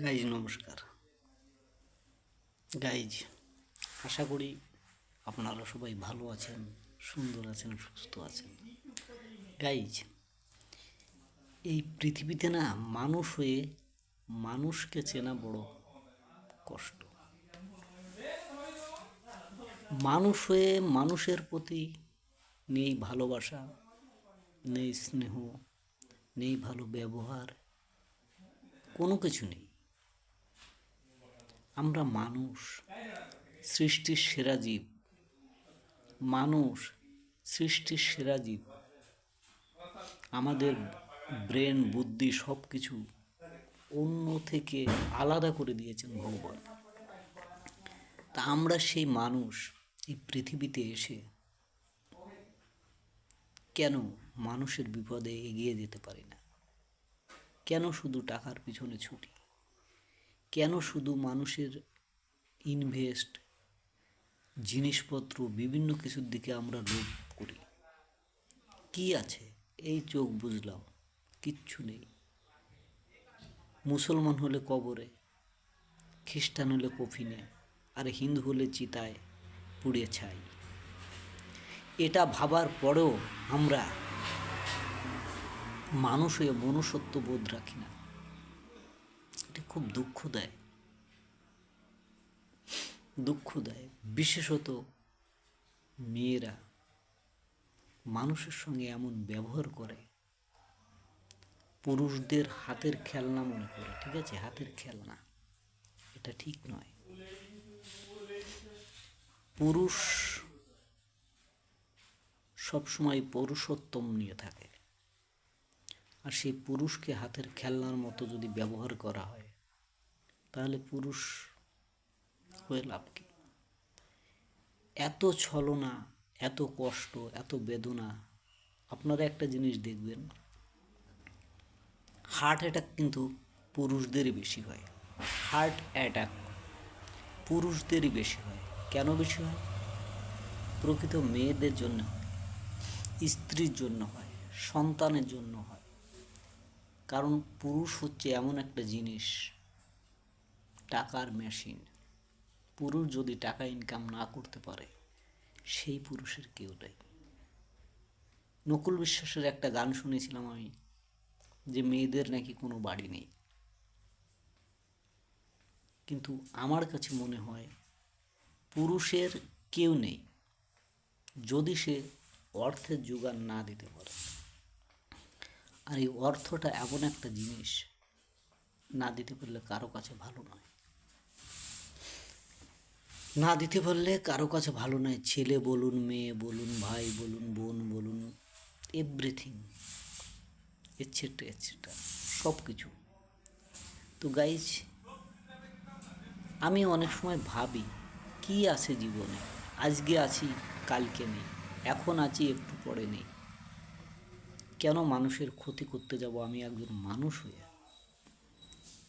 Guys নমস্কার। Guys আশা করি আপনারা সবাই ভালো আছেন, সুন্দর আছেন, সুস্থ আছেন। গাইজ এই পৃথিবীতে না মানুষ হয়ে মানুষকে চেনা বড় কষ্ট। মানুষ হয়ে মানুষের প্রতি নেই ভালোবাসা, নেই স্নেহ, নেই ভালো ব্যবহার, কোনো কিছু নেই। আমরা মানুষ, সৃষ্টির সেরা জীব। মানুষ সৃষ্টির সেরা জীব। আমাদের ব্রেন, বুদ্ধি সব কিছু অন্য থেকে আলাদা করে দিয়েছেন ভগবান। তা আমরা সেই মানুষ এই পৃথিবীতে এসে কেন মানুষের বিপদে এগিয়ে যেতে পারি না? কেন শুধু টাকার পিছনে ছুটি? কেন শুধু মানুষের ইনভেস্ট, জিনিসপত্র, বিভিন্ন কিছুর দিকে আমরা লোভ করি? কি আছে? এই চোখ বুঝলাম, কিচ্ছু নেই। মুসলমান হলে কবরে, খ্রিস্টান হলে কফিনে, আর হিন্দু হলে চিতায় পুড়ে ছাই। এটা ভাবার পরেও আমরা মানুষ হয়ে মনুষ্যত্ব বোধ রাখি না। এটা খুব দুঃখ দেয়। বিশেষত মেয়েরা মানুষের সঙ্গে এমন ব্যবহার করে, পুরুষদের হাতের খেলনা মনে করে। ঠিক আছে, হাতের খেলনা, এটা ঠিক নয়। পুরুষ সবসময় পুরুষোত্তম নিয়ে থাকে, আর সেই পুরুষকে হাতের খেলনার মতো যদি ব্যবহার করা হয়, তাহলে পুরুষ হয়ে লাভ কি? এত ছলনা, এত কষ্ট, এত বেদনা। আপনারা একটা জিনিস দেখবেন, হার্ট অ্যাটাক কিন্তু পুরুষদেরই বেশি হয়। হার্ট অ্যাটাক পুরুষদেরই বেশি হয়। কেন বেশি হয়? প্রকৃত মেয়েদের জন্য হয়, স্ত্রীর জন্য হয়, সন্তানের জন্য হয়। কারণ পুরুষ হচ্ছে এমন একটা জিনিস, টাকার মেশিন। পুরুষ যদি টাকা ইনকাম না করতে পারে, সেই পুরুষের কেউ নেই। নকুল বিশ্বাসের একটা গান শুনেছিলাম আমি, যে মেয়েদের নাকি কোনো বাড়ি নেই। কিন্তু আমার কাছে মনে হয় পুরুষের কেউ নেই, যদি সে অর্থের জোগান না দিতে পারে। আর এই অর্থটা এমন একটা জিনিস, না দিতে পারলে কারো কাছে ভালো নয়। না দিতে পারলে কারো কাছে ভালো নয়। ছেলে বলুন, মেয়ে বলুন, ভাই বলুন, বোন বলুন, এভরিথিং, এটসেট্রা এটসেট্রা, সব কিছু। তো গাইজ, আমি অনেক সময় ভাবি, কি আছে জীবনে? আজকে আছি, কালকে নেই। এখন আছি, একটু পরে নেই। কেন মানুষের ক্ষতি করতে যাব আমি একজন মানুষ হয়ে?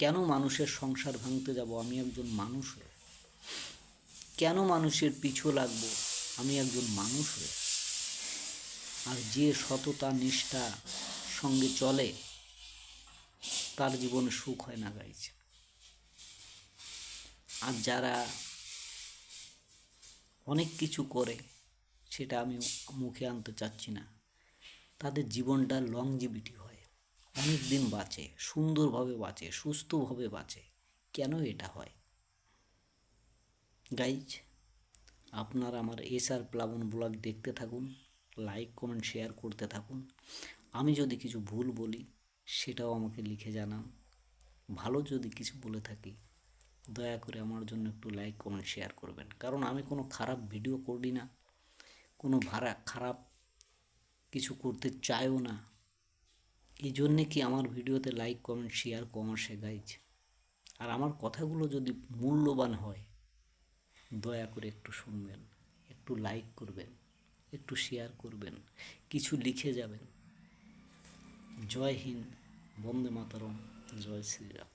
কেন মানুষের সংসার ভাঙতে যাব আমি একজন মানুষ হয়ে? কেন মানুষের পিছু লাগবো আমি একজন মানুষ হয়ে? আর যে সততা, নিষ্ঠা সঙ্গে চলে, তার জীবনে সুখ হয় না গাইজ। আর যারা অনেক কিছু করে, সেটা আমি মুখে আনতে চাচ্ছি না, তাদের জীবনটা লংজিভিটি হয়, অনেক দিন বাঁচে, সুন্দরভাবে বাঁচে, সুস্থভাবে বাঁচে। কেন এটা হয়? গাইজ, আপনারা আমার SR প্লাবন ব্লগ দেখতে থাকুন, লাইক, কমেন্ট, শেয়ার করতে থাকুন। আমি যদি কিছু ভুল বলি, সেটাও আমাকে লিখে জানান। ভালো যদি কিছু বলে থাকি, দয়া করে আমার জন্য একটু লাইক, কমেন্ট, শেয়ার করবেন। কারণ আমি কোনো খারাপ ভিডিও করি না, কোনো খারাপ কিছু করতে চাইও না। এই জন্যে কি আমার ভিডিওতে লাইক, কমেন্ট, শেয়ার কম আসে গাইজ? আর আমার কথাগুলো যদি মূল্যবান হয়, দয়া করে একটু শুনবেন, একটু লাইক করবেন, একটু শেয়ার করবেন, কিছু লিখে যাবেন। জয় হিন্দ, বন্দে মাতরম, জয় শ্রীরাম।